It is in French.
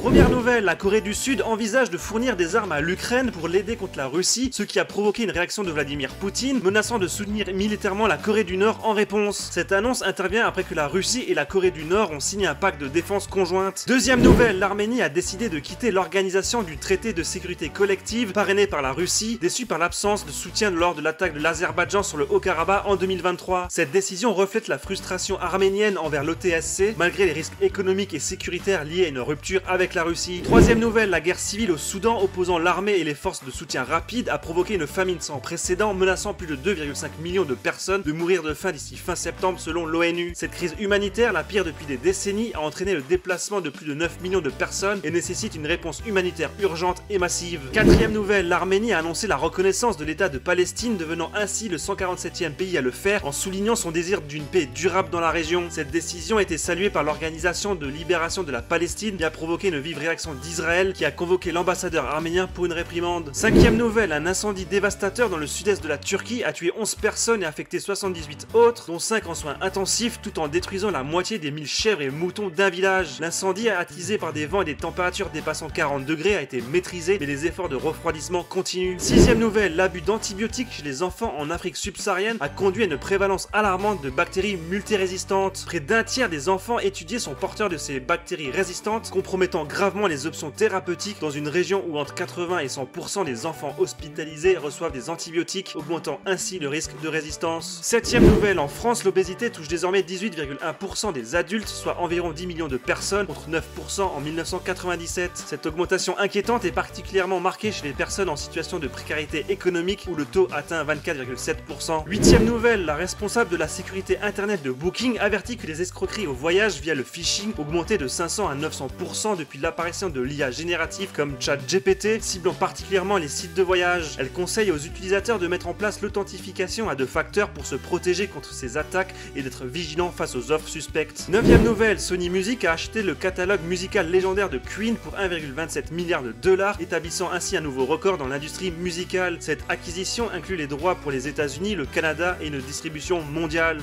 Première nouvelle, la Corée du Sud envisage de fournir des armes à l'Ukraine pour l'aider contre la Russie, ce qui a provoqué une réaction de Vladimir Poutine, menaçant de soutenir militairement la Corée du Nord en réponse. Cette annonce intervient après que la Russie et la Corée du Nord ont signé un pacte de défense conjointe. Deuxième nouvelle, l'Arménie a décidé de quitter l'organisation du traité de sécurité collective parrainé par la Russie, déçue par l'absence de soutien lors de l'attaque de l'Azerbaïdjan sur le Haut-Karabakh en 2023. Cette décision reflète la frustration arménienne envers l'OTSC, malgré les risques économiques et sécuritaires liés à une rupture avec la Russie. Troisième nouvelle, la guerre civile au Soudan opposant l'armée et les forces de soutien rapide a provoqué une famine sans précédent, menaçant plus de 2,5 millions de personnes de mourir de faim d'ici fin septembre selon l'ONU. Cette crise humanitaire, la pire depuis des décennies, a entraîné le déplacement de plus de 9 millions de personnes et nécessite une réponse humanitaire urgente et massive. Quatrième nouvelle, l'Arménie a annoncé la reconnaissance de l'État de Palestine, devenant ainsi le 147e pays à le faire en soulignant son désir d'une paix durable dans la région. Cette décision a été saluée par l'Organisation de libération de la Palestine et a provoqué une vive réaction d'Israël qui a convoqué l'ambassadeur arménien pour une réprimande. Cinquième nouvelle, un incendie dévastateur dans le sud-est de la Turquie a tué 11 personnes et affecté 78 autres, dont 5 en soins intensifs, tout en détruisant la moitié des 1000 chèvres et moutons d'un village. L'incendie, attisé par des vents et des températures dépassant 40 degrés, a été maîtrisé, mais les efforts de refroidissement continuent. Sixième nouvelle, l'abus d'antibiotiques chez les enfants en Afrique subsaharienne a conduit à une prévalence alarmante de bactéries multirésistantes. Près d'un tiers des enfants étudiés sont porteurs de ces bactéries résistantes, compromettant gravement les options thérapeutiques dans une région où entre 80 et 100% des enfants hospitalisés reçoivent des antibiotiques, augmentant ainsi le risque de résistance. Septième nouvelle, en France, l'obésité touche désormais 18,1% des adultes, soit environ 10 millions de personnes, contre 9% en 1997. Cette augmentation inquiétante est particulièrement marquée chez les personnes en situation de précarité économique où le taux atteint 24,7%. Huitième nouvelle, la responsable de la sécurité internet de Booking avertit que les escroqueries au voyage via le phishing augmentaient de 500 à 900% depuis l'apparition de l'IA générative comme ChatGPT, ciblant particulièrement les sites de voyage. Elle conseille aux utilisateurs de mettre en place l'authentification à 2 facteurs pour se protéger contre ces attaques et d'être vigilants face aux offres suspectes. Neuvième nouvelle, Sony Music a acheté le catalogue musical légendaire de Queen pour 1,27 milliard de dollars, établissant ainsi un nouveau record dans l'industrie musicale. Cette acquisition inclut les droits pour les États-Unis, le Canada et une distribution mondiale.